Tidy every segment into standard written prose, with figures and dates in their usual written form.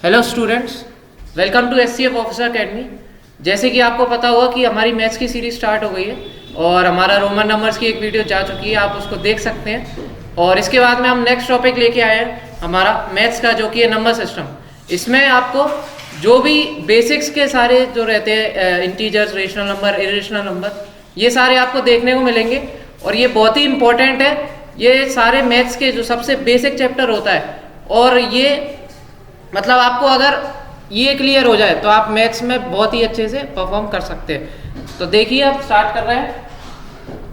Hello students, welcome to SCF officer academy. जैसे कि आपको पता होगा कि हमारी मैथ्स की सीरीज स्टार्ट हो गई है और हमारा रोमन नंबर्स की एक वीडियो जा चुकी है, आप उसको देख सकते हैं। और इसके बाद में हम नेक्स्ट टॉपिक लेके आए हैं हमारा मैथ्स का, जो कि है नंबर सिस्टम। इसमें आपको जो भी बेसिक्स के सारे जो रहते हैं, integers, rational number, irrational number, ये सारे आपको देखने को मिलेंगे और ये बहुत ही इंपॉर्टेंट है। ये सारे मैथ्स के जो सबसे बेसिक चैप्टर होता है और ये मतलब आपको अगर ये क्लियर हो जाए तो आप मैथ्स में बहुत ही अच्छे से परफॉर्म कर सकते हैं। तो देखिए, अब स्टार्ट कर रहे हैं।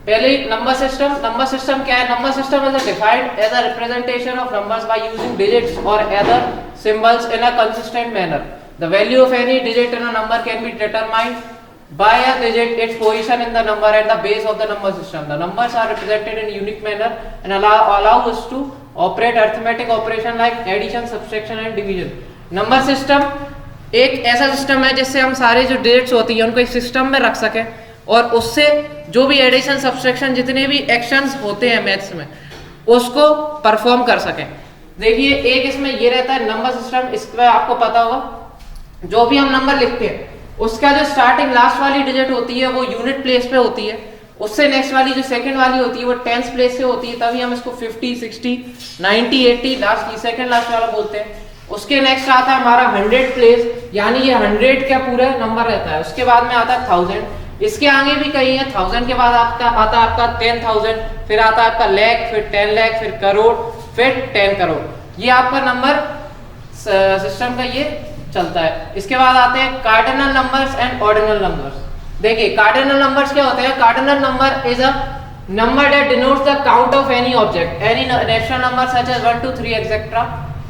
पहले ही नंबर सिस्टम। नंबर सिस्टम क्या है? Number system is defined as a representation of numbers by using digits और other symbols in a consistent manner. The value of any digit in a number can be determined by a digit its position in the number at the base of the number system. The numbers are represented in unique manner and allow us to operate arithmetic operation like addition, subtraction and division. Number system एक ऐसा system है जिससे हम सारे जो digits होती हैं उनको एक सिस्टम में रख सकें और उससे जो भी एडिशन, सब्सट्रैक्शन, जितने भी एक्शंस होते हैं मैथ्स में, उसको परफॉर्म कर सकें। देखिए, एक इसमें ये रहता है नंबर सिस्टम। इसमें आपको पता होगा जो भी हम नंबर लिखते हैं उसका जो स्टार्टिंग लास्ट वाली डिजिट होती है वो यूनिट प्लेस पे होती है। उससे नेक्स्ट वाली जो सेकंड वाली होती है वो टेंस प्लेस से होती है, तभी हम इसको 50, 60, 90, 80 लास्ट की सेकंड लास्ट वाला बोलते हैं। उसके नेक्स्ट आता है हमारा 100 प्लेस, यानी ये 100 का पूरा नंबर रहता है। उसके बाद में आता है 1000। इसके आगे भी कई है। 1000 के बाद आपका आता है आपका 10,000, फिर आता है आपका लाख, फिर 10 लाख, फिर करोड़, फिर 10 करोड़। ये आपका नंबर सिस्टम का ये चलता है। इसके बाद आते हैं cardinal numbers and ordinal numbers. देखिए, कार्डिनल नंबर्स क्या होते हैं? Cardinal number is a number that denotes the count of any object. Any natural number such as 1 2 3 etcetera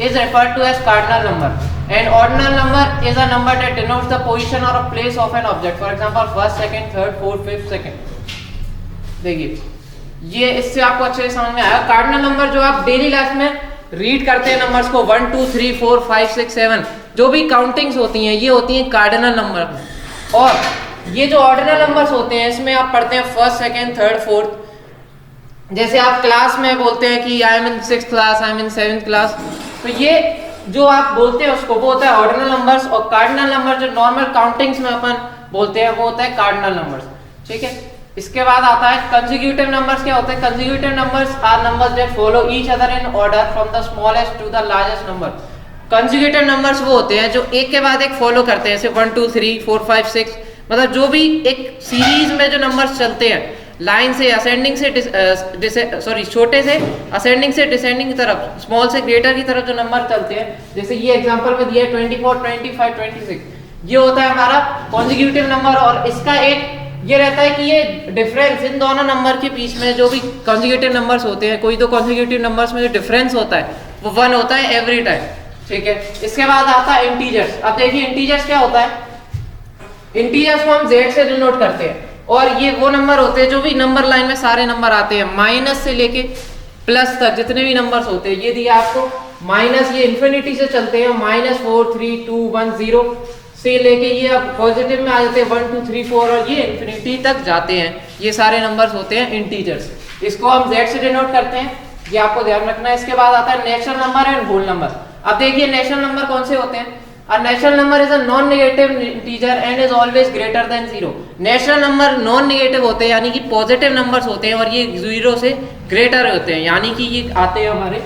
is referred to as cardinal number, and ordinal number is a number that denotes the position or a place of an object. For example, first, second, third, fourth, fifth, second. देखिए, ये इससे आपको अच्छे से समझ में आया। Cardinal number जो आप डेली लाइफ में रीड करते हैं नंबर्स को 1 2 3 4 5 6 7, जो भी काउंटिंग्स होती हैं ये होती हैं कार्डिनल नंबर। और ये जो ऑर्डिनल नंबर्स होते हैं इसमें आप पढ़ते हैं फर्स्ट, सेकंड, थर्ड, फोर्थ। जैसे आप क्लास में बोलते हैं कि I am in 6th class, I am in 7th class, तो ये जो आप बोलते हैं उसको वो होता है ऑर्डिनल नंबर्स। और कार्डिनल नंबर जो नॉर्मल काउंटिंग्स में अपन बोलते हैं वो होता है कार्डिनल नंबर्स। ठीक है। इसके बाद आता है कंसेक्यूटिव नंबर्स। क्या होते हैं? Consecutive numbers are numbers that follow each other in order from the smallest to the largest number. Consecutive numbers वो होते हैं जो एक के बाद एक फॉलो करते हैं, जैसे 1 2 3 4 5 6, मतलब जो भी एक सीरीज में जो नंबर्स चलते हैं लाइन से असेंडिंग से छोटे से असेंडिंग से डिसेंडिंग की तरफ, स्मॉल से ग्रेटर की तरफ जो नंबर चलते हैं, जैसे ये एग्जांपल में दिया है 24 25 26, ये होता है हमारा कॉन्जिक्यूटिव नंबर। और इसका एक ये रहता है कि ये डिफरेंस इन दोनों नंबर के बीच में जो भी कॉन्जिक्यूटिव नंबर्स होते हैं, कोई तो कॉन्जिक्यूटिव नंबर्स में जो डिफरेंस होता है वो 1 होता है एवरी टाइम। ठीक है। इसके बाद आता है इंटीजर्स। अब देखिए, इंटीजर्स क्या होता है? इंटीजर्स को हम z से डिनोट करते हैं और ये वो नंबर होते हैं जो भी नंबर लाइन में सारे नंबर आते हैं, माइनस से लेके प्लस तक जितने भी नंबर्स होते हैं। ये दिया आपको माइनस, ये इन्फिनिटी से चलते हैं, -4 3 2 1 0 से लेके ये अब पॉजिटिव में आ जाते हैं 1 2 3 4 और ये इन्फिनिटी तक जाते हैं। ये सारे नंबर्स होते हैं इंटीजर्स। इसको हम z से डिनोट करते हैं, ये आपको ध्यान रखना है। इसके बाद आता है natural number and whole number. अब देखिए, नेचुरल नंबर कौन से होते हैं? A natural number is a non-negative integer and is always greater than 0. Natural number non negative होते हैं, यानी कि पॉजिटिव नंबर्स होते हैं और ये 0 से ग्रेटर होते हैं, यानी कि ये आते हैं हमारे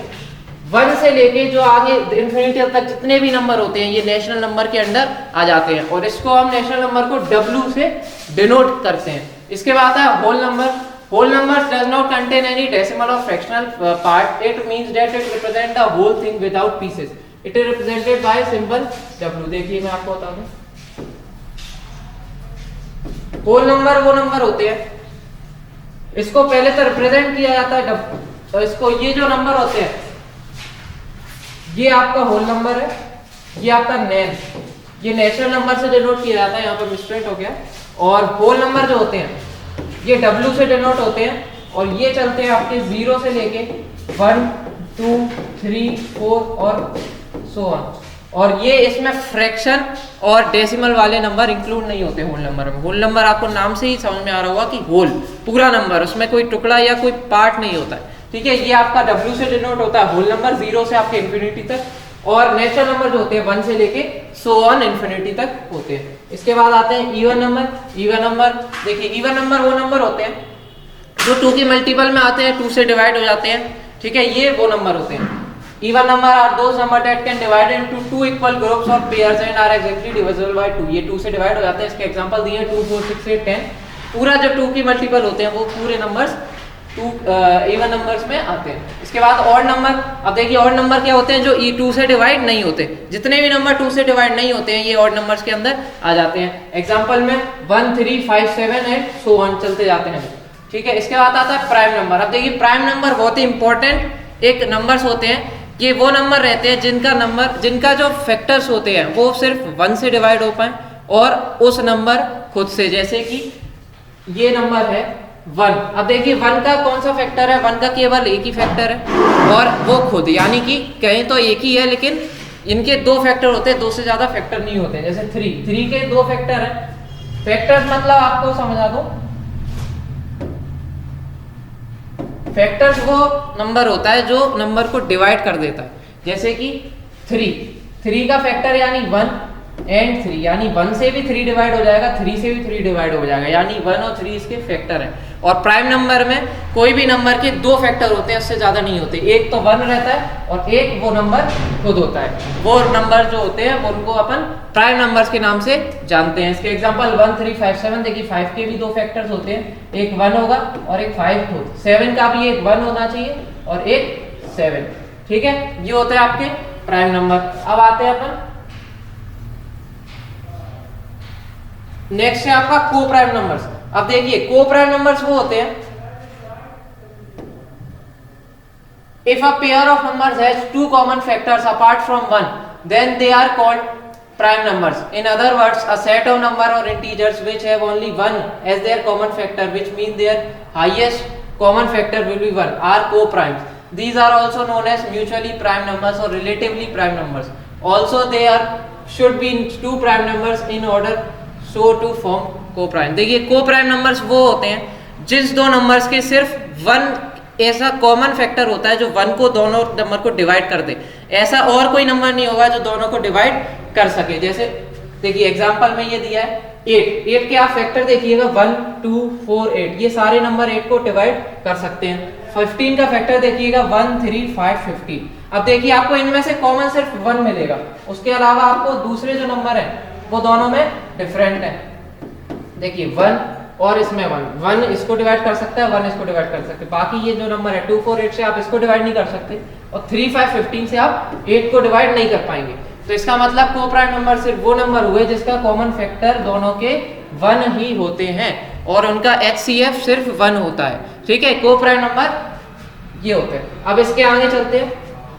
1 से लेके जो आगे इन्फिनिटी तक जितने भी नंबर होते हैं ये नेचुरल नंबर के अंडर आ जाते हैं और इसको हम नेचुरल नंबर को W से डिनोट करते हैं। इसके बाद आता है whole number. Whole number does not contain any decimal और fractional part. It means that it represent the whole thing without pieces. It is represented by symbol W। देखिए, मैं आपको बता दूं, होल नंबर वो नंबर होते हैं, इसको पहले तो रिप्रेजेंट किया जाता है W। तो इसको ये जो नंबर होते हैं ये आपका होल नंबर है, ये आपका नैन, ये नेचुरल नंबर से डिनोट किया जाता है, यहाँ पर मिसप्रिंट हो गया। और होल नंबर जो होते हैं ये W से डिनोट होते हैं और ये चलते हैं आपके 0 से लेके 1 2 3 4 और सो ऑन। और ये इसमें फ्रैक्शन और डेसिमल वाले नंबर इंक्लूड नहीं होते होल नंबर में। होल नंबर आपको नाम से ही समझ में आ रहा होगा कि होल पूरा नंबर, उसमें कोई टुकड़ा या कोई पार्ट नहीं होता है। ठीक है। ये आपका W से डिनोट होता है होल नंबर, 0 से आपके इन्फिनिटी तक। और नेचुरल नंबर जो होते हैं 1 से लेके सो ऑन इन्फिनिटी तक होते हैं। इसके बाद आते हैं इवन नंबर। इवन नंबर देखिए, इवन नंबर वो नंबर होते हैं जो 2 के मल्टीपल में आते हैं, 2 से डिवाइड हो जाते हैं, ठीक है, ये वो नंबर होते हैं। Even number are those number that can divide into 2 equal groups और pairs and are exactly divisible by 2। ये 2 से डिवाइड हो जाते हैं। इसके एग्जांपल दिए हैं 2, 4, 6, 8, 10। पूरा जब 2 की मल्टीपल होते हैं वो पूरे नंबर्स इवन नंबर्स में आते हैं। इसके बाद ऑड नंबर। अब देखिए ऑड नंबर क्या होते हैं, जो 2 से डिवाइड नहीं होते। जितने भी नंबर 2 से डिवाइड नहीं होते हैं ये ऑड नंबर्स के अंदर आ जाते हैं। एग्जांपल में 1, 3, 5, 7 एंड सो ऑन चलते जाते हैं, ठीक है। इसके बाद आता है प्राइम नंबर। अब देखिए प्राइम नंबर बहुत ही इंपॉर्टेंट एक नंबर्स होते हैं। ये वो नंबर रहते हैं जिनका जो फैक्टर्स होते हैं वो सिर्फ 1 से डिवाइड हो पाए और उस नंबर खुद से, जैसे कि ये नंबर है 1। अब देखिए 1 का कौन सा फैक्टर है, 1 का केवल एक ही फैक्टर है और वो खुद, यानी कि कहें तो एक ही है, लेकिन इनके 2 फैक्टर होते हैं, 2 से ज्यादा फैक्टर नहीं होते। जैसे 3 के 2 फैक्टर है। फैक्टर्स मतलब आपको समझा दो, फैक्टर्स वो नंबर होता है जो नंबर को डिवाइड कर देता है। जैसे कि 3 का फैक्टर यानी 1 एंड 3, यानी 1 से भी 3 डिवाइड हो जाएगा, 3 से भी 3 डिवाइड हो जाएगा, यानी 1 और 3 इसके फैक्टर हैं। और प्राइम नंबर में कोई भी नंबर के 2 फैक्टर होते हैं, उससे ज्यादा नहीं होते। एक तो 1 रहता है और एक वो नंबर खुद होता है। वो नंबर जो होते हैं उनको अपन प्राइम नंबर्स के नाम से जानते हैं। इसके एग्जांपल 1, 3, 5, 7। देखिए 5 के भी 2 फैक्टर्स होते हैं, एक 1 होगा और एक 5 होगा। 7 का भी एक 1 होना चाहिए और एक 7, ठीक है। ये होते हैं आपके प्राइम नंबर। अब आते हैं अपन नेक्स्ट है आपका को प्राइम नंबर्स। अब देखिए को प्राइम नंबर्स वो होते हैं if a pair of numbers has 2 common factors apart from 1 then they are called prime numbers. In other words, a set of number or integers which have only 1 as their common factor, which means their highest common factor will be 1, are co-primes. These are also known as mutually prime numbers or relatively prime numbers. Also they should be 2 prime numbers in order so to form co-prime. देखिए co-prime numbers वो होते हैं जिस 2 numbers के सिर्फ 1 ऐसा common factor होता है जो 1 को दोनों नंबर को डिवाइड कर दे। ऐसा और कोई नंबर नहीं होगा जो दोनों को डिवाइड कर सके। जैसे देखिए एग्जांपल में ये दिया है 8 के आप फैक्टर देखिएगा 1, 2, 4, 8, ये सारे नंबर 8 को डिवाइड कर सकते हैं। 15 का फैक्टर देखिएगा 1, 3, 5, 15। अब देखिए आपको इनमें से कॉमन सिर्फ 1 मिलेगा, उसके अलावा आपको दूसरे जो नंबर है वो दोनों में डिफरेंट है। देखिए 1 और इसमें 1 इसको डिवाइड कर सकता है, 1 इसको डिवाइड कर सकते हैं। बाकी ये जो नंबर है 2, 4, 8 से आप इसको डिवाइड नहीं कर सकते और 3, 5, 15 से आप 8 को डिवाइड नहीं कर पाएंगे। तो इसका मतलब को प्राइम नंबर सिर्फ वो नंबर हुए जिसका कॉमन फैक्टर दोनों के 1 ही होते हैं और उनका HCF सिर्फ 1 होता है, ठीक है। को प्राइम नंबर ये होते हैं। अब इसके आगे चलते हैं।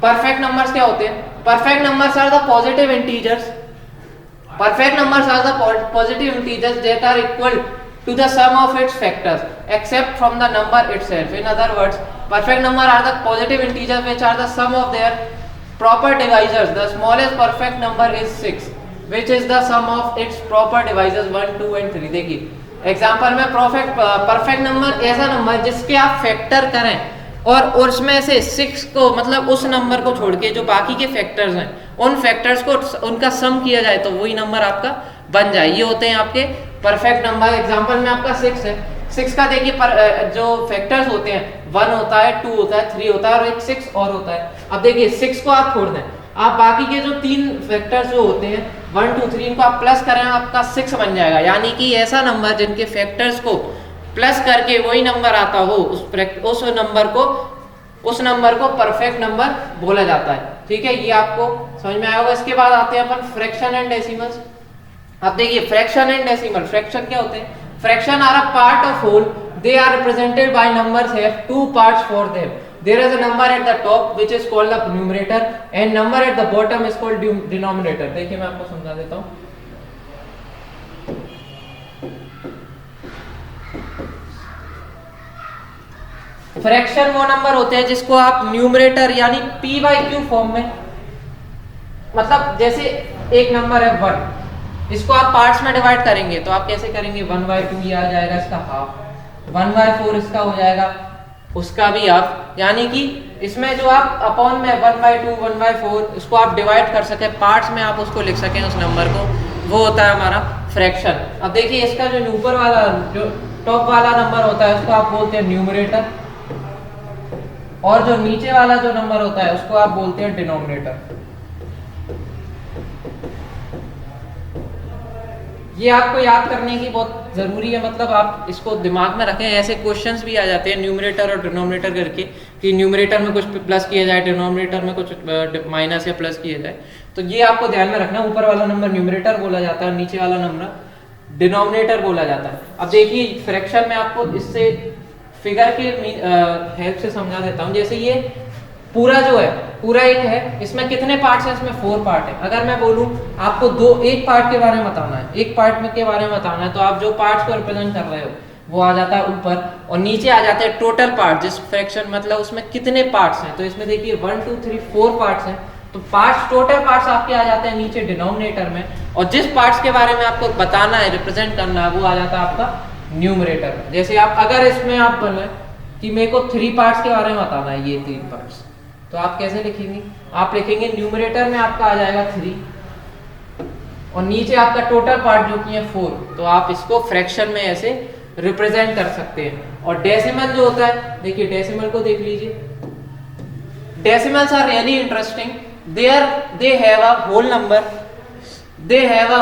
परफेक्ट नंबर्स क्या होते हैं? Perfect numbers are the positive integers. Perfect numbers are the positive integers that are equal to the sum of its factors except from the number itself. In other words, perfect number are the positive integers which are the sum of their proper divisors. The smallest perfect number is 6, which is the sum of its proper divisors 1, 2 and 3. देखिए example में perfect number ऐसा number जिसके आप factor करें और उसमें से 6 को मतलब उस नंबर को छोड़ के जो बाकी के फैक्टर्स हैं उन फैक्टर्स को उनका सम किया जाए तो वही नंबर आपका बन जाए। ये होते हैं आपके परफेक्ट नंबर। एग्जांपल में आपका 6 है, 6 का देखिए जो फैक्टर्स होते हैं 1 होता है, 2 होता है, 3 होता है और एक 6 और होता है। अब देखिए 6 को आप छोड़ दें, आप बाकी के जो 3 फैक्टर्स जो होते हैं 1, 2, 3 इनको आप प्लस करें आपका 6 बन जाएगा। यानी कि ऐसा नंबर जिनके फैक्टर्स को प्लस करके वही नंबर आता हो उस नंबर को परफेक्ट नंबर बोला जाता है, ठीक है। ये आपको समझ में आया होगा। इसके बाद आते हैं अपन फ्रैक्शन एंड डेसिमल्स। अब देखिए फ्रैक्शन एंड डेसिमल। फ्रैक्शन क्या होते हैं? Fraction are a part of whole, they are represented by numbers have 2 parts for them. There is a number at the top which is called the numerator and number at the bottom is called denominator. देखिए मैं आपको समझा देता हूं। Fraction वो number होते हैं जिसको आप न्यूमरेटर यानी p/q फॉर्म में, मतलब जैसे एक नंबर है 1, इसको आप पार्ट्स में डिवाइड करेंगे तो आप कैसे करेंगे? 1/2 ये आ जाएगा, इसका हाफ, 1/4 इसका हो जाएगा, उसका भी हाफ, यानी कि इसमें जो आप अपॉन में 1/2 1/4 इसको आप डिवाइड कर सके, पार्ट्स में आप उसको लिख सकें उस नंबर को, वो होता है हमारा फ्रैक्शन। अब देखिए इसका जो ऊपर वाला जो टॉप वाला नंबर होता है उसको आप बोलते हैं न्यूमरेटर, और जो नीचे वाला जो नंबर होता है उसको आप बोलते हैं डिनोमिनेटर। ये आपको याद करने की बहुत ज़रूरी है, मतलब आप इसको दिमाग में रखें। ऐसे क्वेश्चंस भी आ जाते हैं न्यूमरेटर और डिनोमिनेटर करके, कि न्यूमरेटर में कुछ प्लस किया जाए, डिनोमिनेटर में कुछ माइनस या प्लस किया जाए। तो ये आपको ध्यान में रखना, ऊपर वाला नंबर न्यूमरेटर बोला जाता है, नीचे वाला नंबर डिनोमिनेटर बोला जाता है। अब देखिए फ्रैक्शन में आपको इससे फिगर के हेल्प से समझा देता हूँ। जैसे ये पूरा जो है पूरा एक है, इसमें कितने पार्ट्स हैं? इसमें 4 पार्ट है। अगर मैं बोलूं आपको एक पार्ट के बारे में बताना है, एक पार्ट में के बारे में बताना है, तो आप जो पार्ट्स को रिप्रेजेंट कर रहे हो वो आ जाता है ऊपर, और नीचे आ जाते हैं टोटल पार्ट, जिस फ्रैक्शन मतलब उसमें कितने पार्ट्स हैं। तो इसमें देखिए 1 2 3 4 पार्ट्स हैं, तो पार्ट्स टोटल पार्ट्स आपके आ जाते हैं नीचे डिनोमिनेटर में, और जिस पार्ट्स के बारे में आपको बताना है, रिप्रेजेंट करना है, वो आ जाता है आपका न्यूमरेटर में। जैसे आप अगर इसमें आप बोले कि मेरे को 3 पार्ट्स के बारे में बताना है, ये 3 पार्ट्स, तो आप कैसे लिखेंगे? आप लिखेंगे न्यूमरेटर में आपका आ जाएगा 3, और नीचे आपका टोटल पार्ट जो कि है 4, तो आप इसको फ्रैक्शन में ऐसे रिप्रेजेंट कर सकते हैं। और डेसिमल जो होता है, देखिए डेसिमल को देख लीजिए, decimals are really interesting, they have a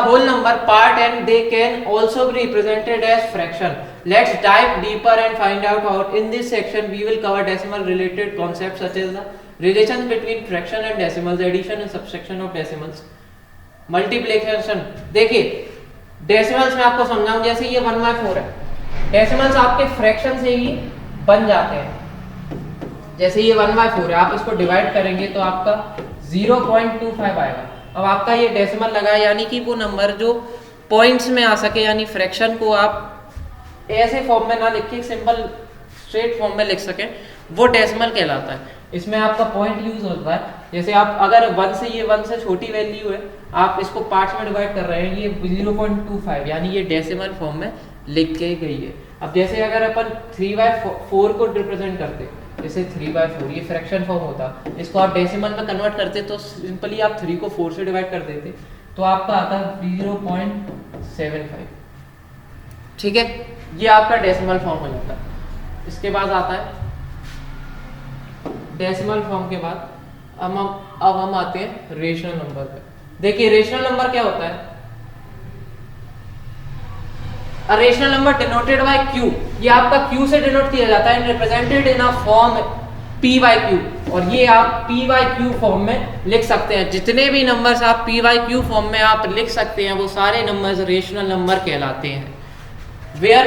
whole number part and they can also be represented as fraction. Let's dive deeper and find out how. In this section we will cover decimal related concepts such as the relations between fraction and decimals, addition and subtraction of decimals, multiplication। देखिए decimals में आपको समझाऊं, जैसे ये 1/4 है, decimals आपके fraction से ही बन जाते हैं। जैसे ये 1/4 है, आप इसको डिवाइड करेंगे तो आपका 0.25 आएगा। अब आपका ये डेसिमल लगा है, यानी कि वो नंबर जो पॉइंट्स में आ सके, यानी फ्रैक्शन को आप ऐसे फॉर्म में ना लिख के सिंपल स्ट्रेट फॉर्म में लिख सकें, वो डेसिमल कहलाता है। इसमें आपका पॉइंट यूज होता है। जैसे आप अगर 1 से छोटी वैल्यू है, आप इसको पार्ट्स में डिवाइड कर रहे हैं, ये 0.25 यानी ये डेसिमल फॉर्म में लिख के गई है। अब जैसे अगर अपन 3/4 को रिप्रेजेंट करते, जैसे 3/4 ये फ्रैक्शन फॉर्म होता, इसको आप डेसिमल में कन्वर्ट करते तो सिंपली आप 3 को 4 से डिवाइड कर देते, तो आपका आता है 0.75। ठीक है, ये आपका डेसिमल फॉर्म हो जाता है। इसके बाद आता है डेसिमल फॉर्म के बाद अब हम आते हैं रेशनल नंबर पे। देखिए रेशनल नंबर क्या होता है? A rational number denoted by Q, ये आपका Q से डिनोट किया जाता है, represented in a form P/Q, और ये आप P/Q फॉर्म में लिख सकते हैं। जितने भी नंबर्स आप P/Q फॉर्म में आप लिख सकते हैं, वो सारे नंबर्स रेशनल नंबर कहलाते हैं। Where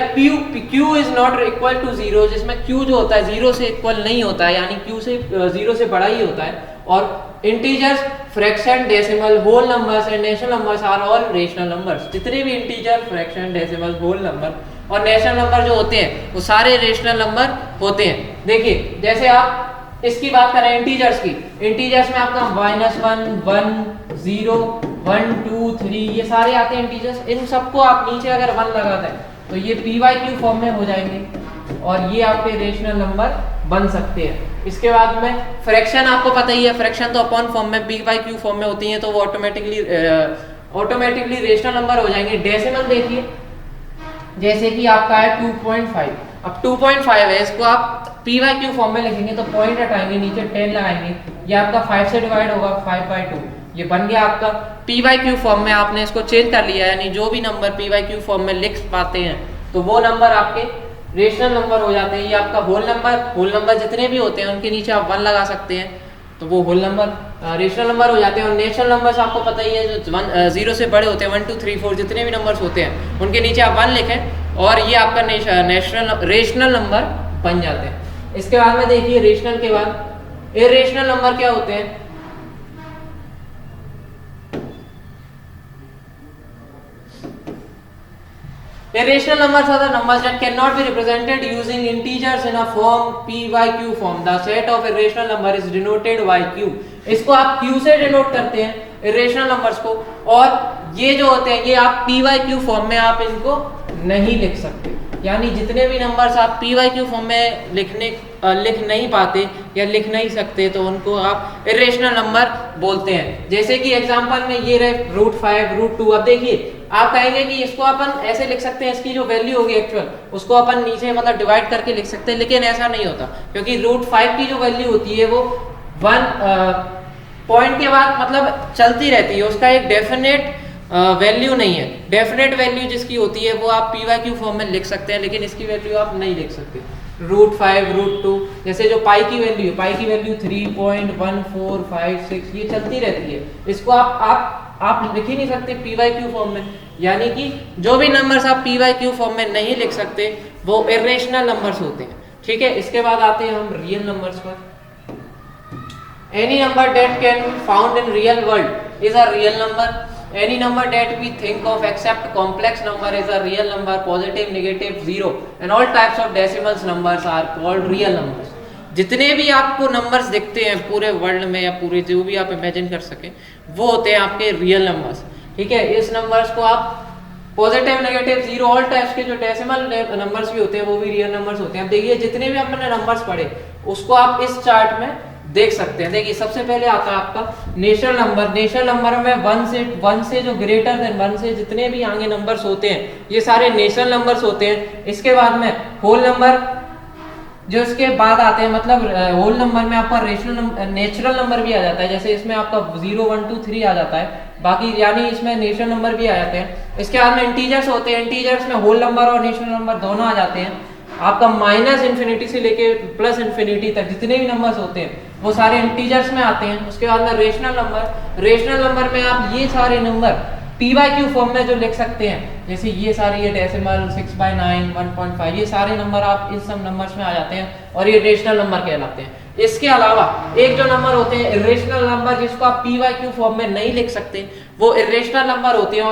Q is not equal to 0, जिसमें Q जो होता है 0 से इक्वल नहीं होता है, यानी Q से 0 से बड़ा ही होता है। और integers, fraction, decimal, whole numbers and natural numbers are all rational numbers. जितने भी integer, fraction, decimal, whole number और नेचुरल नंबर जो होते हैं वो सारे रेशनल नंबर होते हैं। देखिए जैसे आप इसकी बात करें इंटीजर्स की, इंटीजर्स में आपका -1 1 0 1 2 3 ये सारे आते हैं इंटीजर्स। इन सबको आप नीचे अगर 1 लगाते हैं तो ये P/Q फॉर्म में हो जाएंगे और ये आपके रेशनल नंबर बन सकते हैं। इसके बाद में फ्रैक्शन आपको पता ही है, फ्रैक्शन तो अपॉन फॉर्म में P/Q फॉर्म में होती हैं, तो वो ऑटोमेटिकली रेशनल नंबर हो जाएंगे। डेसिमल देखिए, जैसे कि आपका है 2.5, अब 2.5 है, इसको आप P/Q फॉर्म में लिखेंगे तो पॉइंट हटाएंगे, नीचे 10 लगाएंगे, ये आपका 5 से डिवाइड होगा 5/2, ये बन गया आपका P/Q फॉर्म में। आपने इसको चेंज कर लिया, यानी जो भी नंबर P/Q फॉर्म में लिख पाते हैं तो वो नंबर आपके रेशनल नंबर हो जाते हैं। ये आपका होल नंबर जितने भी होते हैं उनके नीचे आप 1 लगा सकते हैं, तो वो होल नंबर रेशनल नंबर हो जाते हैं। और नेचुरल नंबर्स आपको पता ही है, जो 0 से बड़े होते हैं, 1 2 3 4 जितने भी नंबर्स होते हैं उनके नीचे आप 1 लिखें और ये आपका रेशनल नंबर बन जाते हैं। इसके बाद में देखिए रेशनल के बाद इरेशनल नंबर क्या होते हैं? Irrational numbers are the numbers that cannot be represented using integers in a form P/Q form. The set of irrational number is denoted by Q. इसको आप Q से डिनोट करते हैं irrational numbers को, और ये जो होते हैं ये आप P/Q फॉर्म में आप इनको नहीं लिख सकते। यानी जितने भी नंबर्स आप PYQ फॉर्म में लिख नहीं पाते या लिख नहीं सकते तो उनको आप इरेशनल नंबर बोलते हैं। जैसे कि एग्जांपल में ये रहे √5 √2। अब देखिए आप कहेंगे कि इसको अपन ऐसे लिख सकते हैं, इसकी जो वैल्यू होगी एक्चुअल उसको अपन नीचे मतलब डिवाइड करके लिख सकते हैं, लेकिन ऐसा नहीं होता क्योंकि √5 की जो वैल्यू होती है वो 1 पॉइंट के बाद मतलब चलती रहती है, उसका एक डेफिनेट वैल्यू नहीं है। डेफिनेट वैल्यू जिसकी होती है वो आप PYQ फॉर्म में लिख सकते हैं, लेकिन इसकी वैल्यू आप नहीं लिख सकते। √5 √2 जैसे जो पाई की वैल्यू है, पाई की वैल्यू 3.1456 ये चलती रहती है, इसको आप लिख ही नहीं सकते PYQ फॉर्म में। यानी कि जो भी नंबर्स आप PYQ फॉर्म में नहीं लिख सकते वो इरेशनल नंबर्स होते हैं। ठीक है, इसके बाद आते हैं हम रियल नंबर्स पर। Any number that can be found in real world is a real number. Any number that we think of except complex number is a real number. Positive, negative, zero and all types of decimals numbers are called real numbers. जितने भी आपको numbers दिखते हैं पूरे world में या पूरे जो भी आप इमेजिन कर सके वो होते हैं आपके रियल नंबर्स। ठीक है, इस नंबर्स को आप positive, negative, zero all types के जो डेसिमल नंबर्स भी होते हैं वो भी रियल नंबर्स होते हैं। अब देखिए जितने भी आपने नंबर्स पढ़े उसको आप इस चार्ट में देख सकते हैं। देखिए सबसे पहले आता है आपका नेचुरल नंबर। नेचुरल नंबर में 1 से जो ग्रेटर देन 1 से जितने भी आगे नंबर्स होते हैं ये सारे नेचुरल नंबर्स होते हैं। इसके बाद में होल नंबर जो इसके बाद आते हैं, मतलब होल नंबर में आपका नेचुरल नंबर भी आ जाता है, जैसे इसमें आपका 0 1 2 3 आ जाता है, बाकी यानी इसमें नेचुरल नंबर भी आ जाते हैं। इसके बाद में इंटीजर्स होते हैं, इंटीजर्स में होल नंबर और नेचुरल नंबर दोनों आ जाते हैं। आपका -∞ से लेके +∞ तक जितने भी नंबर्स होते हैं वो सारे इंटीजर्स में आते हैं। उसके बाद में रेशनल नंबर। रेशनल नंबर में आप ये सारे नंबर PYQ फॉर्म में जो लिख सकते हैं, जैसे ये सारे ये डेसिमल 6/9 1.5 ये सारे नंबर आप इन सब नंबर्स में आ जाते हैं और ये रेशनल नंबर कहलाते हैं। इसके अलावा एक जो नंबर होते हैं इरेशनल नंबर जिसको आप PYQ फॉर्म में नहीं लिख सकते वो इरेशनल नंबर होते हैं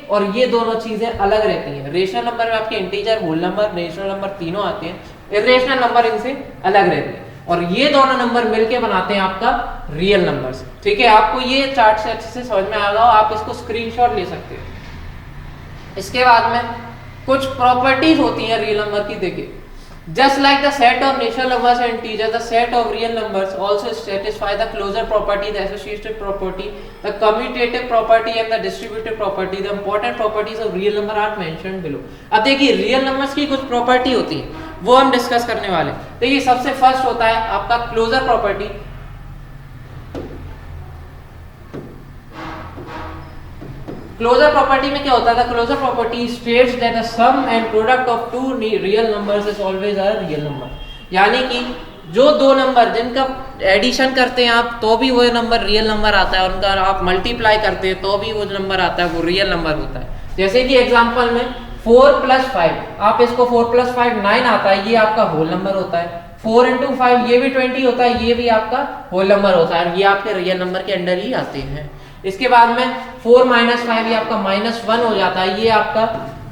और ये दोनों चीजें अलग रहती हैं। रेशनल नंबर में आपके integer, whole number, natural number तीनों आते हैं, इरेशनल नंबर इनसे अलग रहते हैं और ये दोनों नंबर मिलके बनाते हैं आपका रियल नंबर्स। ठीक है, आपको ये चार्ट से अच्छे से समझ में आ गया, आप इसको स्क्रीनशॉट ले सकते हैं। इसके बाद में कुछ प्रॉपर्टीज होती हैं रियल नंबर की। देखिए just like the set of natural numbers and integers, the set of real numbers also satisfy the closure property, the associative property, the commutative property and the distributive property. The important properties of real number are mentioned below. अब देखिए real numbers की कुछ property होती है वो हम discuss करने वाले हैं। देखिए सबसे फर्स्ट होता है आपका क्लोजर प्रॉपर्टी। क्लोजर प्रॉपर्टी में क्या होता है? Closure property states that the sum and product of two real numbers is always a real number. यानी कि जो दो नंबर जिनका एडिशन करते हैं आप तो भी वो नंबर रियल नंबर आता है, उनका आप मल्टीप्लाई करते हैं तो भी वो नंबर आता है वो रियल नंबर होता है। जैसे कि एग्जांपल में 4 + 5, आप इसको 4 + 5 9 आता है, ये आपका होल नंबर होता है। 4 × 5 ये भी 20 होता है, ये भी आपका होल नंबर होता है, ये आपके रियल नंबर के अंडर ही आते हैं। इसके बाद में 4 - 5 ये आपका -1 हो जाता है, ये आपका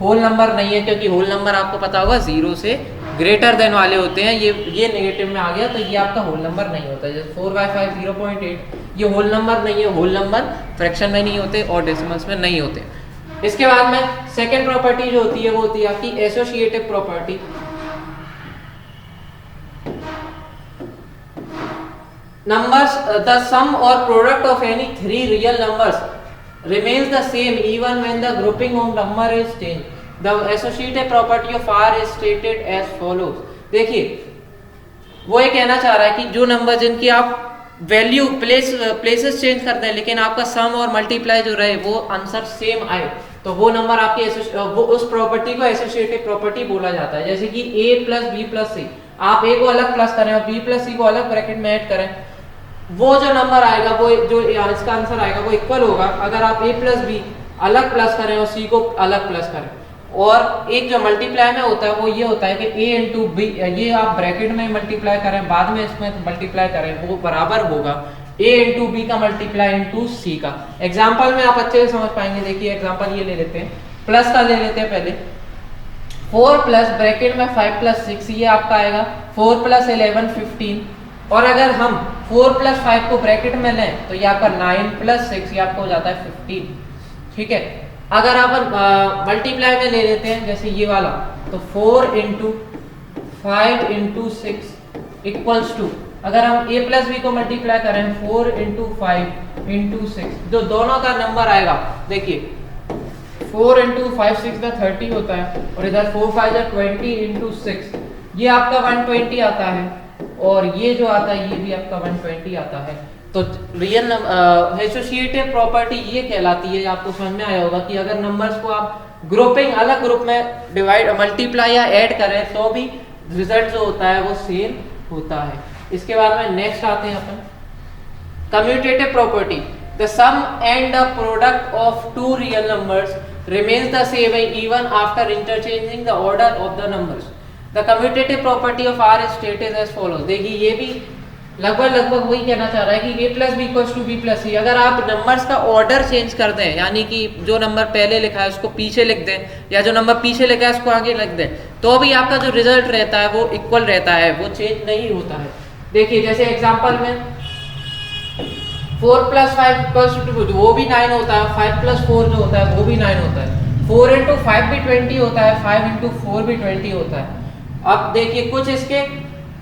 होल नंबर नहीं है क्योंकि होल नंबर आपको पता होगा 0 से ग्रेटर देन वाले होते हैं। ये नेगेटिव में आ गया तो ये आपका होल नंबर नहीं होता। जैसे 4/5 0.8 ये होल नंबर नहीं है, होल नंबर फ्रैक्शन में नहीं होते और डेसिमल्स में नहीं होते। इसके बाद में सेकेंड प्रॉपर्टी जो होती है वो होती है आपकी associative property. Numbers, the sum or product of any three real numbers remains the same even when the grouping of number is changed. The associative property of R is stated as follows. देखिए वो ये कहना चाह रहा है कि जो number जिनकी आप वैल्यू प्लेसेस चेंज करते हैं लेकिन आपका सम और मल्टीप्लाई जो रहे वो आंसर सेम आए तो वो नंबर आपके वो उस प्रॉपर्टी को एसोसिएटिव प्रॉपर्टी बोला जाता है। जैसे कि A + B + C, आप A को अलग प्लस करें और B + C को अलग ब्रैकेट में ऐड करें, वो जो नंबर आएगा वो जो इसका आंसर आएगा वो इक्वल होगा अगर आप A + B अलग प्लस करें और C को अलग प्लस करें। और एक जो मल्टीप्लाई में होता है वो ये होता है कि A × B, ये आप ब्रैकेट में मल्टीप्लाई करें बाद में इसमें मल्टीप्लाई करें वो बराबर होगा A × B का मल्टीप्लाई × C का। एग्जाम्पल में आप अच्छे से समझ पाएंगे। देखिए एग्जाम्पल ये ले लेते हैं, प्लस का ले लेते हैं पहले। 4 ब्रैकेट में 5 + 6 ये आपका आएगा 4 + 11 15। और अगर हम 4 + 5 को ब्रैकेट में लें तो ये आपका 9 + 6 ये आपको हो जाता है 15। ठीक है, अगर अपन मल्टीप्लाई में ले लेते हैं जैसे ये वाला, तो 4 इंटू 5 इंटू 6 इक्वल्स टू, अगर हम a प्लस बी को मल्टीप्लाई करें 4 इंटू 5 इंटू 6, जो दोनों का नंबर आएगा देखिए 4 इंटू 5 6 में 30 होता है, और इधर 4 5 20 इंटू 6 ये आपका 120 आता है, और ये जो आता है ये भी आपका 120 आता है। तो रियल एसोसिएटिव प्रॉपर्टी ये कहलाती है, आपको समझ में आया होगा कि अगर नंबर्स को आप ग्रुपिंग अलग ग्रुप में डिवाइड मल्टीप्लाई या ऐड करें तो भी रिजल्ट जो होता है वो सेम होता है। इसके बाद में नेक्स्ट आते हैं अपन commutative property. The sum and the product of two real numbers remains the same even after interchanging the order of the numbers. The commutative property of are stated as follows. देखिए ये भी लगभग वही कहना चाह रहा है कि a plus b equals to b plus c. अगर आप नंबर्स का ऑर्डर चेंज कर दें, यानी कि जो नंबर पहले लिखा है उसको पीछे लिख दें, या जो नंबर पीछे लिखा है उसको आगे लिख दें, तो भी आपका जो रिजल्ट रहता है वो इक्वल रहता है, वो चेंज नहीं होता है। देखिए जैसे एग्जांपल में 4 प्लस 5 इक्वल्स टू 2, वो भी 9 होता है। 5 प्लस 4 जो होता है वो भी 9 होता है। 4 इंटू 5 भी 20 होता है, 5 इंटू 4 भी 20 होता है। अब देखिए कुछ इसके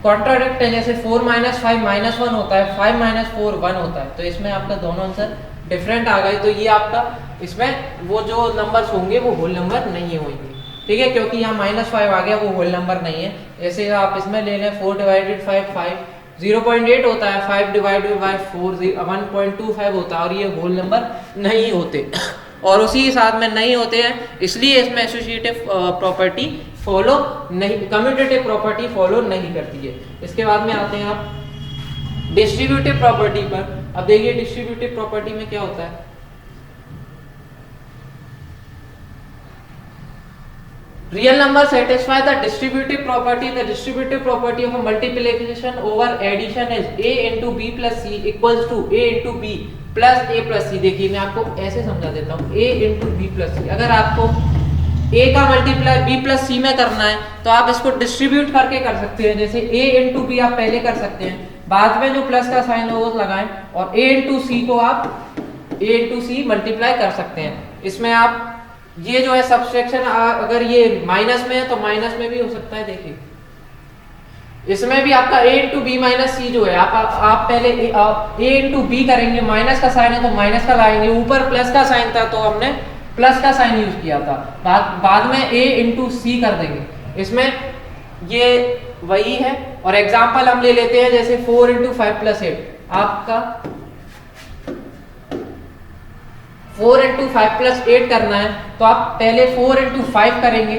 कॉन्ट्राडिक्ट है, जैसे 4 माइनस 5 माइनस 1 होता है, 5 माइनस 4 1 होता है। तो इसमें आपका दोनों आंसर डिफरेंट आ गए, तो ये आपका इसमें वो जो नंबर्स होंगे वो होल नंबर नहीं होंगे, ठीक है, क्योंकि यहाँ -5 आ गया, वो होल नंबर नहीं है। जैसे आप इसमें ले लें 4 डिवाइडेड 5 0.8 होता है, 5 डिवाइडेड बाय 4 1.25 होता है, और ये होल नंबर नहीं होते और उसी के साथ में नहीं होते हैं, इसलिए इसमें एसोसिएटिव प्रॉपर्टी फॉलो नहीं, कम्यूटेटिव प्रॉपर्टी फॉलो नहीं करती है। इसके बाद में आते हैं आप डिस्ट्रीब्यूटिव प्रॉपर्टी पर। अब देखिए डिस्ट्रीब्यूटिव प्रॉपर्टी में क्या होता है। Real number satisfy the distributive property. The distributive property of a multiplication over addition is a into b plus c equals to a into b plus a plus c। देखिए मैं आपको ऐसे समझा देता हूँ, a into b plus c। अगर आपको a का मल्टीप्लाई b प्लस c में करना है तो आप इसको डिस्ट्रीब्यूट करके कर सकते हैं। जैसे a into b आप पहले कर सकते हैं, बाद में जो प्लस का साइन है वो लगाएं, और a into c को आप a into c मल्टीप्लाई कर सकते हैं। इसमें आप ये जो है सब्सट्रैक्शन, अगर ये माइनस में है तो माइनस में भी हो सकता है। देखिए इसमें भी आपका a इंटू बी माइनस सी जो है, आप पहले a इंटू बी करेंगे, माइनस का साइन है तो माइनस का लाएंगे, ऊपर प्लस का साइन था तो हमने प्लस का साइन यूज किया था, बाद में a इंटू सी कर देंगे। इसमें ये वही है। और एग्जाम्पल हम ले लेते हैं, जैसे 4 इंटू 5 प्लस 8, आपका 4 इंटू 5 प्लस 8 करना है तो आप पहले 4 इंटू 5 करेंगे,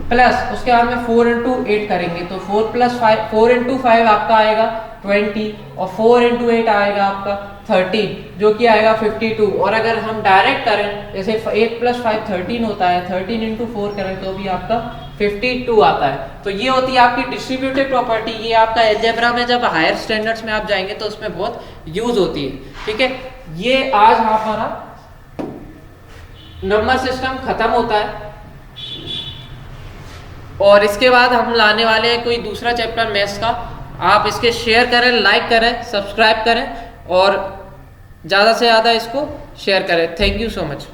प्लस उसके बाद में 4 इंटू 8 करेंगे, तो 4 प्लस 5 4 इंटू 5 आपका आएगा 20, और 4 इंटू 8 आएगा आपका 13, जो कि आएगा 52। और अगर हम डायरेक्ट करें, जैसे 8 प्लस 5 13 होता है, 13 इंटू 4 करें तो भी आपका 52 आता है। तो ये होती है आपकी डिस्ट्रीब्यूटिव प्रॉपर्टी। ये आपका अलजेब्रा में जब हायर स्टैंडर्ड्स में आप जाएंगे तो उसमें बहुत यूज होती है, ठीक है। ये आज हमारा नंबर सिस्टम खत्म होता है, और इसके बाद हम लाने वाले हैं कोई दूसरा चैप्टर मैथ्स का। आप इसके शेयर करें, लाइक करें, सब्सक्राइब करें, और ज़्यादा से ज़्यादा इसको शेयर करें। Thank you so much.